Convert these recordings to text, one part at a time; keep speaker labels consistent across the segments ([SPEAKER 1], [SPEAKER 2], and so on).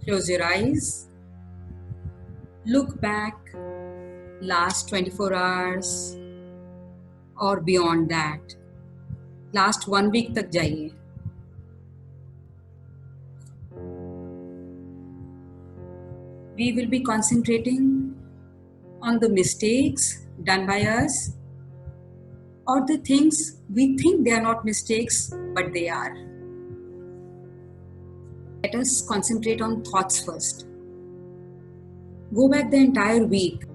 [SPEAKER 1] Close your eyes. Look back last 24 hours or beyond that. Last 1 week तक जाइए. We will be concentrating on the mistakes done by us or the things we think they are not mistakes but they are. Let us concentrate on thoughts first. Go back the entire week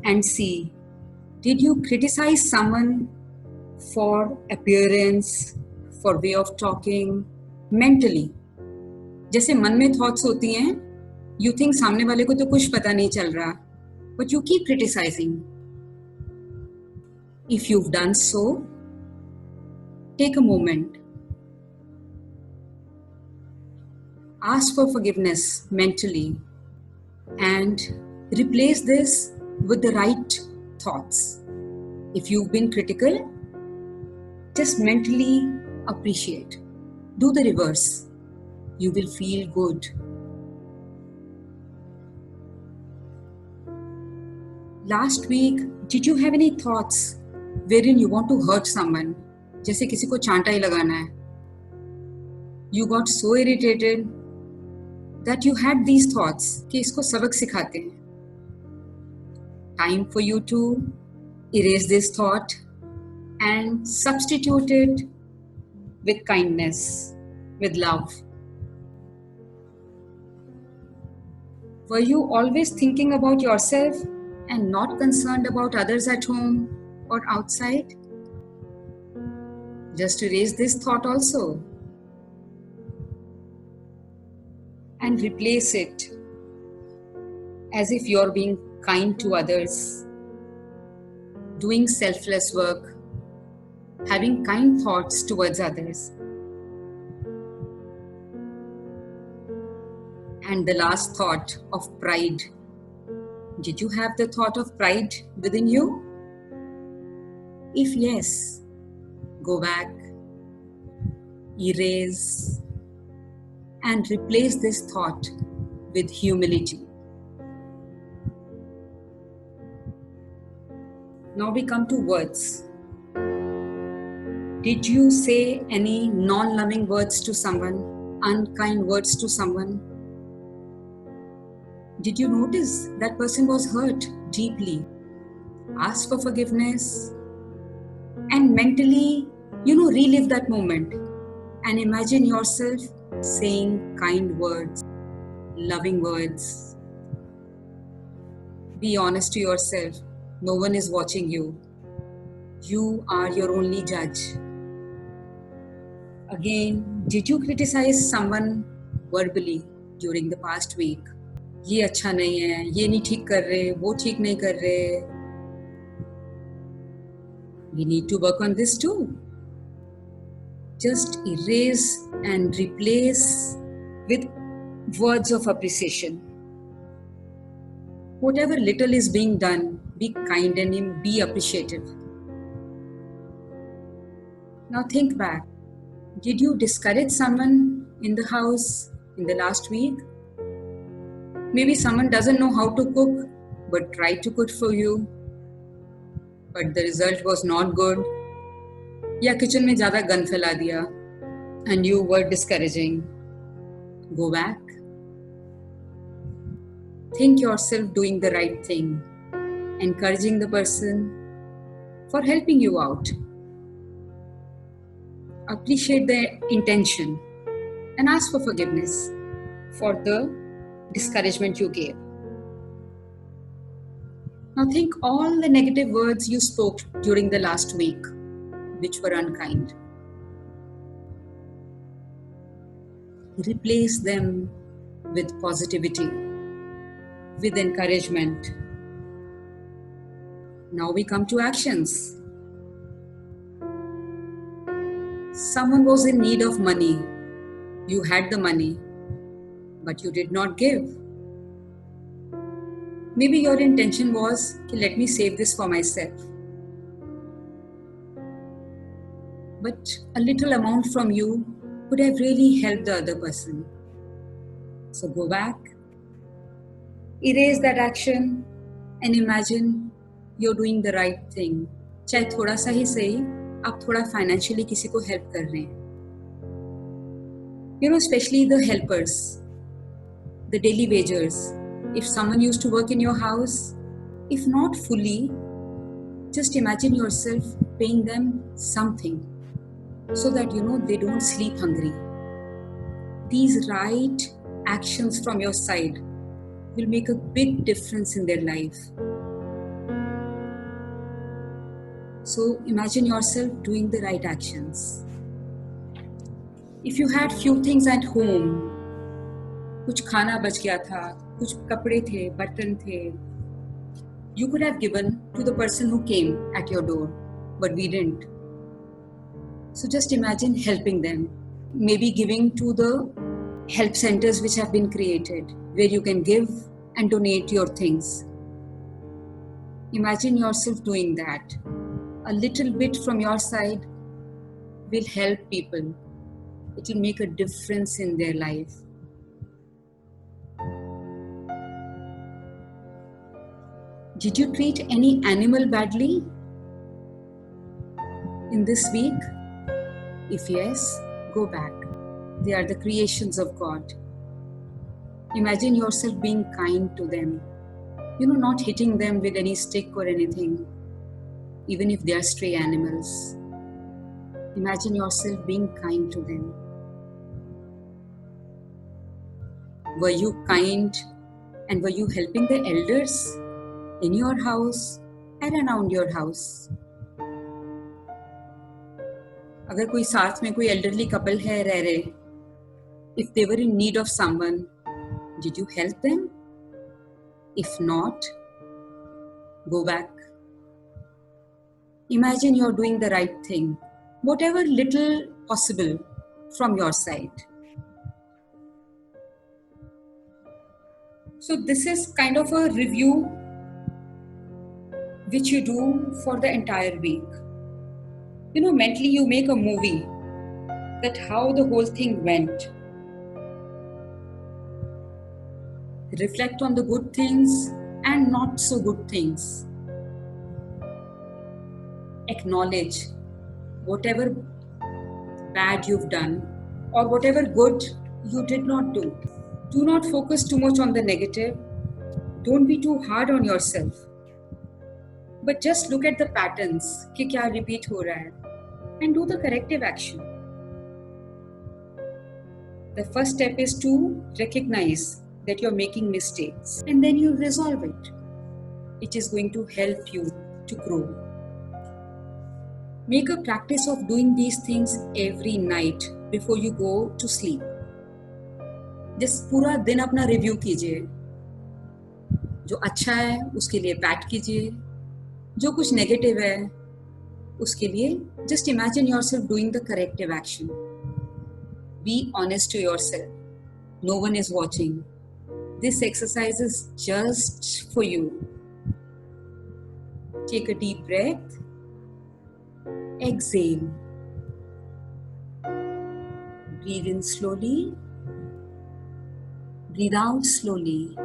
[SPEAKER 1] and see, did you criticize someone for appearance, for way of talking, mentally? जैसे मन में thoughts होती हैं, you think सामने वाले को तो कुछ पता नहीं चल रहा, but you keep criticizing. If you've done so, take a moment. Ask for forgiveness mentally and replace this with the right thoughts. If you've been critical, just mentally appreciate. Do the reverse. You will feel good. Last week, did you have any thoughts wherein you want to hurt someone? जैसे किसी को चांटा ही लगाना है. You got so irritated that you had these thoughts कि इसको सबक सिखाते हैं. Time for you to erase this thought and substitute it with kindness, with love. Were you always thinking about yourself and not concerned about others at home or outside? Just erase this thought also and replace it as if you're being kind to others, doing selfless work, having kind thoughts towards others. And the last thought of pride. Did you have the thought of pride within you? If yes, go back, erase, and replace this thought with humility. Now we come to words. Did you say any non-loving words to someone, unkind words to someone? Did you notice that person was hurt deeply? Ask for forgiveness and mentally, relive that moment and imagine yourself saying kind words, loving words. Be honest to yourself. No one is watching you. You are your only judge. Again, did you criticize someone verbally during the past week? ये अच्छा नहीं है, ये नहीं ठीक कर रहे, वो ठीक नहीं कर रहे. We need to work on this too. Just erase and replace with words of appreciation. Whatever little is being done, be kind and be appreciative. Now think back. Did you discourage someone in the house in the last week? Maybe someone doesn't know how to cook but tried to cook for you, but the result was not good. या kitchen में ज़्यादा गंद फैला दिया and you were discouraging. Go back. Think yourself doing the right thing, encouraging the person for helping you out. Appreciate the intention and ask for forgiveness for the discouragement you gave. Now think all the negative words you spoke during the last week, which were unkind. Replace them with positivity, with encouragement. Now we come to actions. Someone was in need of money. You had the money, but you did not give. Maybe your intention was, let me save this for myself. But a little amount from you could have really helped the other person. So go back, erase that action, and imagine you're doing the right thing. चाहे थोड़ा सा ही सही, आप थोड़ा financially किसी को help कर रहे हैं. Especially the helpers, the daily wagers. If someone used to work in your house, if not fully, just imagine yourself paying them something so that they don't sleep hungry. These right actions from your side will make a big difference in their life. So imagine yourself doing the right actions. If you had few things at home, कुछ खाना बच गया था, कुछ कपड़े थे, बर्तन थे, you could have given to the person who came at your door, but we didn't. So just imagine helping them, maybe giving to the help centers which have been created, where you can give and donate your things. Imagine yourself doing that. A little bit from your side will help people. It will make a difference in their life. Did you treat any animal badly in this week? If yes, go back. They are the creations of God. Imagine yourself being kind to them. Not hitting them with any stick or anything, even if they are stray animals. Imagine yourself being kind to them. Were you kind and were you helping the elders in your house and around your house? अगर कोई साथ में कोई elderly couple है रह रहे, if they were in need of someone, did you help them? If not, go back. Imagine you're doing the right thing, whatever little possible from your side. So this is kind of a review which you do for the entire week. Mentally you make a movie that how the whole thing went. Reflect on the good things and not so good things. Acknowledge whatever bad you've done or whatever good you did not do. Do not focus too much on the negative. Don't be too hard on yourself. But just look at the patterns कि क्या repeat हो रहा है and do the corrective action. The first step is to recognize that you're making mistakes and then you resolve it. It is going to help you to grow. Make a practice of doing these things every night before you go to sleep. Just पूरा दिन अपना review कीजिए. जो अच्छा है उसके लिए PAT कीजिए, जो कुछ नेगेटिव है उसके लिए just imagine yourself doing the corrective action. Be honest to yourself. No one is watching. This exercise is just for you. Take a deep breath. Exhale. Breathe in slowly. Breathe out slowly.